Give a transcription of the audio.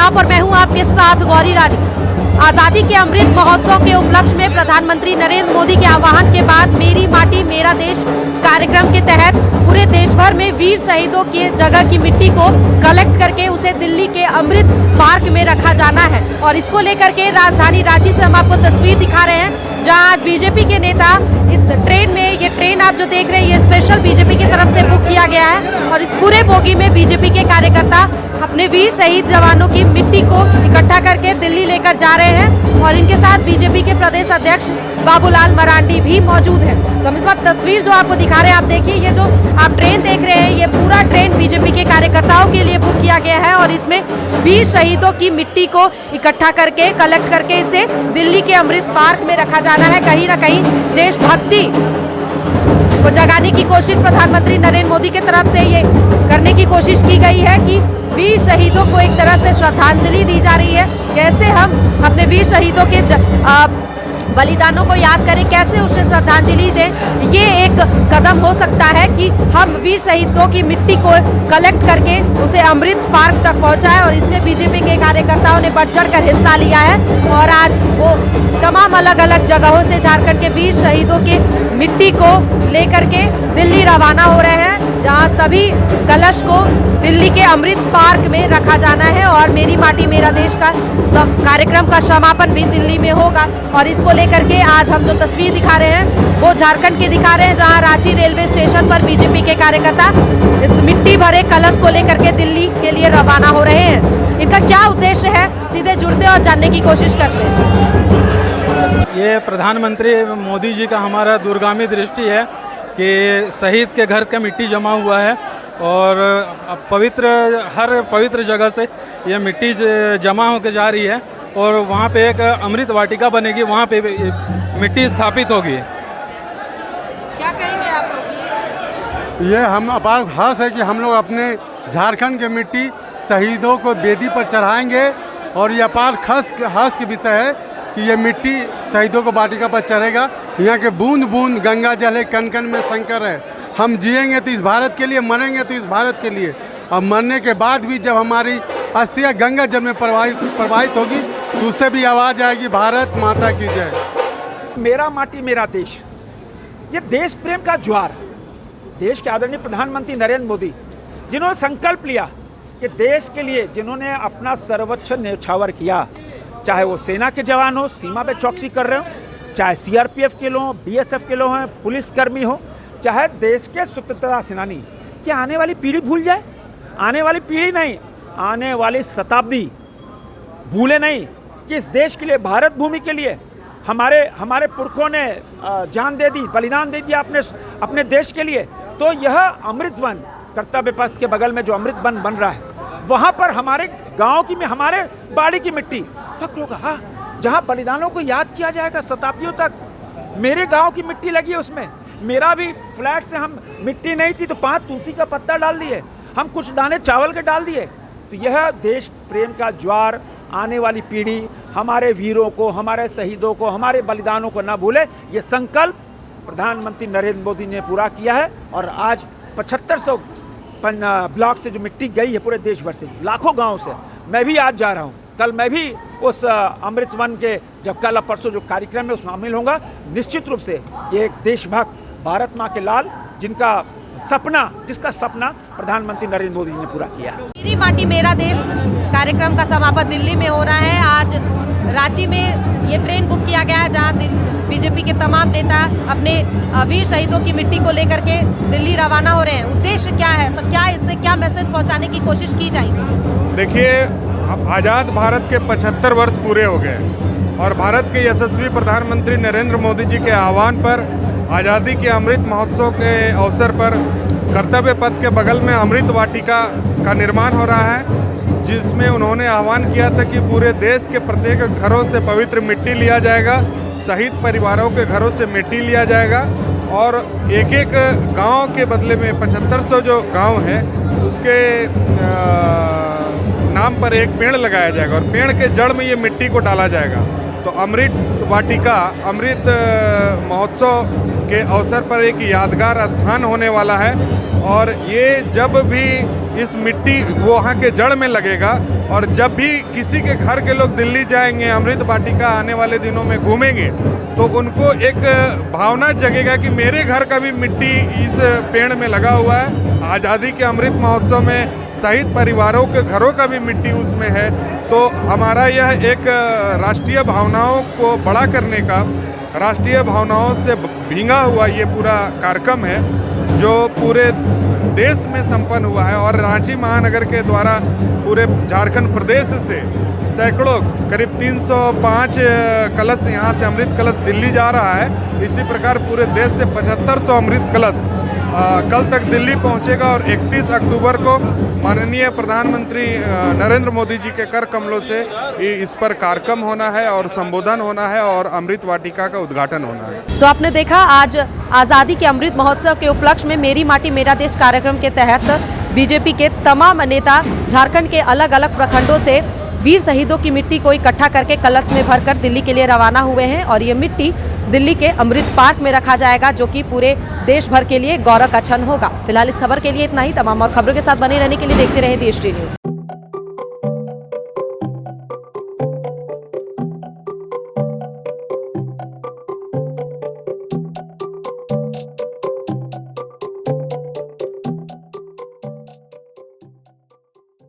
आप और मैं हूं आपके साथ गौरी रानी। आज़ादी के अमृत महोत्सव के उपलक्ष्य में प्रधानमंत्री नरेंद्र मोदी के आह्वान के बाद मेरी माटी मेरा देश कार्यक्रम के तहत पूरे देश भर में वीर शहीदों की जगह की मिट्टी को कलेक्ट करके उसे दिल्ली के अमृत पार्क में रखा जाना है। और इसको लेकर के राजधानी रांची से हम आपको तस्वीर दिखा रहे हैं, जहां बीजेपी के नेता इस ट्रेन में, ये ट्रेन आप जो देख रहे हैं ये स्पेशल बीजेपी की तरफ से बुक किया गया है और इस पूरे बोगी में बीजेपी के कार्यकर्ता अपने वीर शहीद जवानों की मिट्टी को इकट्ठा करके दिल्ली लेकर जा रहे हैं और इनके साथ बीजेपी के प्रदेश अध्यक्ष बाबूलाल मरांडी भी मौजूद हैं। तो हम इस वक्त तस्वीर जो आपको दिखा रहे हैं, आप देखिए ये जो आप ट्रेन देख रहे हैं ये पूरा ट्रेन बीजेपी के कार्यकर्ताओं के लिए बुक किया गया है और इसमें वीर शहीदों की मिट्टी को इकट्ठा करके कलेक्ट करके इसे दिल्ली के अमृत पार्क में रखा जाना है। कहीं ना कहीं देशभक्ति को जगाने की कोशिश प्रधानमंत्री नरेंद्र मोदी की तरफ से ये करने की कोशिश की गई है कि वीर शहीदों को एक तरह से श्रद्धांजलि दी जा रही है। कैसे हम अपने वीर शहीदों के बलिदानों को याद करें, कैसे उसे श्रद्धांजलि दें, ये एक कदम हो सकता है कि हम वीर शहीदों की मिट्टी को कलेक्ट करके उसे अमृत पार्क तक पहुंचाएं। और इसमें बीजेपी के कार्यकर्ताओं ने बढ़ चढ़कर हिस्सा लिया है और आज वो तमाम अलग अलग जगहों से झारखंड के वीर शहीदों की मिट्टी को लेकर के दिल्ली रवाना हो रहे हैं, जहां सभी कलश को दिल्ली के अमृत पार्क में रखा जाना है और मेरी माटी मेरा देश का कार्यक्रम का समापन भी दिल्ली में होगा। और इसको लेकर के आज हम जो तस्वीर दिखा रहे हैं वो झारखंड की दिखा रहे हैं, जहां रांची रेलवे स्टेशन पर बीजेपी के कार्यकर्ता इस मिट्टी भरे कलश को लेकर के दिल्ली के लिए रवाना हो रहे हैं। इनका क्या उद्देश्य है, सीधे जुड़ते और जानने की कोशिश करते हैं। ये प्रधानमंत्री मोदी जी का हमारा दूरगामी दृष्टि है कि शहीद के घर का मिट्टी जमा हुआ है और हर पवित्र जगह से ये मिट्टी जमा होकर जा रही है और वहाँ पे एक अमृत वाटिका बनेगी, वहाँ पे मिट्टी स्थापित होगी। क्या कहेंगे आप लोग? ये हम अपार हर्ष है कि हम लोग अपने झारखंड के मिट्टी शहीदों को वेदी पर चढ़ाएंगे और ये अपार हर्ष की विषय है कि ये मिट्टी शहीदों को वाटिका पर चढ़ेगा। यहाँ के बूंद बूंद गंगा जल है, कण कण में शंकर है। हम जिएंगे तो इस भारत के लिए, मरेंगे तो इस भारत के लिए। और मरने के बाद भी जब हमारी अस्थियाँ गंगा जल में प्रवाहित होगी तो उससे भी आवाज़ आएगी, भारत माता की जय। मेरा माटी मेरा देश, ये देश प्रेम का ज्वार, देश के आदरणीय प्रधानमंत्री नरेंद्र मोदी जिन्होंने संकल्प लिया कि देश के लिए जिन्होंने अपना सर्वोच्च न्यौछावर किया, चाहे वो सेना के जवान हो, सीमा पे चौकसी कर रहे हो, चाहे सीआरपीएफ के लोग, बीएसएफ के लोग हैं, पुलिसकर्मी हो, चाहे देश के स्वतंत्रता सेनानी, क्या आने वाली पीढ़ी भूल जाए? आने वाली पीढ़ी नहीं, आने वाली शताब्दी भूले नहीं कि इस देश के लिए, भारत भूमि के लिए हमारे पुरखों ने जान दे दी, बलिदान दे दिया अपने देश के लिए। तो यह अमृत वन, कर्तव्य पथ के बगल में जो अमृत वन बन रहा है, वहाँ पर हमारे गाँव की, हमारे बाड़ी की मिट्टी फक्र होगा, जहाँ बलिदानों को याद किया जाएगा शताब्दियों तक। मेरे गांव की मिट्टी लगी है उसमें, मेरा भी फ्लैट से हम मिट्टी नहीं थी तो 5 तुलसी का पत्ता डाल दिए, हम कुछ दाने चावल के डाल दिए। तो यह देश प्रेम का ज्वार आने वाली पीढ़ी हमारे वीरों को, हमारे शहीदों को, हमारे बलिदानों को ना भूले, ये संकल्प प्रधानमंत्री नरेंद्र मोदी ने पूरा किया है। और आज 7500 ब्लॉक से जो मिट्टी गई है पूरे देश भर से, लाखों गाँव से, मैं भी आज जा रहा हूँ। कल मैं भी उस अमृत वन के जब कल परसों जो कार्यक्रम है उसमें शामिल होगा। निश्चित रूप से ये एक देशभक्त, भारत माँ के लाल, जिसका सपना प्रधानमंत्री नरेंद्र मोदी जी ने पूरा किया। मेरी माटी मेरा देश कार्यक्रम का समापन दिल्ली में हो रहा है। आज रांची में ये ट्रेन बुक किया गया है, जहाँ बीजेपी के तमाम नेता अपने वीर शहीदों की मिट्टी को लेकर के दिल्ली रवाना हो रहे हैं। उद्देश्य क्या है, क्या इससे क्या मैसेज पहुँचाने की कोशिश की जाएगी? देखिए, आज़ाद भारत के 75 वर्ष पूरे हो गए और भारत के यशस्वी प्रधानमंत्री नरेंद्र मोदी जी के आह्वान पर आज़ादी के अमृत महोत्सव के अवसर पर कर्तव्य पथ के बगल में अमृत वाटिका का निर्माण हो रहा है, जिसमें उन्होंने आह्वान किया था कि पूरे देश के प्रत्येक घरों से पवित्र मिट्टी लिया जाएगा, शहीद परिवारों के घरों से मिट्टी लिया जाएगा और एक एक गांव के बदले में 7500 जो गांव हैं उसके नाम पर एक पेड़ लगाया जाएगा और पेड़ के जड़ में ये मिट्टी को डाला जाएगा। तो अमृत वाटिका, अमृत महोत्सव के अवसर पर एक यादगार स्थान होने वाला है। और ये जब भी इस मिट्टी वो वहाँ के जड़ में लगेगा और जब भी किसी के घर के लोग दिल्ली जाएंगे, अमृत वाटिका आने वाले दिनों में घूमेंगे, तो उनको एक भावना जगेगा कि मेरे घर का भी मिट्टी इस पेड़ में लगा हुआ है। आज़ादी के अमृत महोत्सव में शहीद परिवारों के घरों का भी मिट्टी उसमें है। तो हमारा यह एक राष्ट्रीय भावनाओं को बड़ा करने का, राष्ट्रीय भावनाओं से भींगा हुआ ये पूरा कार्यक्रम है जो पूरे देश में संपन्न हुआ है। और रांची महानगर के द्वारा पूरे झारखंड प्रदेश से सैकड़ों, करीब 305 कलश यहाँ से अमृत कलश दिल्ली जा रहा है। इसी प्रकार पूरे देश से 7500 अमृत कलश कल तक दिल्ली पहुँचेगा। और 31 अक्टूबर को माननीय प्रधानमंत्री नरेंद्र मोदी जी के कर कमलों से इस पर कार्यक्रम होना है और संबोधन होना है और अमृत वाटिका का उद्घाटन होना है। तो आपने देखा आज आज़ादी के अमृत महोत्सव के उपलक्ष्य में मेरी माटी मेरा देश कार्यक्रम के तहत बीजेपी के तमाम नेता झारखंड के अलग अलग प्रखंडों से वीर शहीदों की मिट्टी को इकट्ठा करके कलश में भरकर दिल्ली के लिए रवाना हुए हैं। और ये मिट्टी दिल्ली के अमृत पार्क में रखा जाएगा जो कि पूरे देश भर के लिए गौरव का क्षण होगा। फिलहाल इस खबर के लिए इतना ही। तमाम और खबरों के साथ बने रहने के लिए देखते रहे देश टी न्यूज़।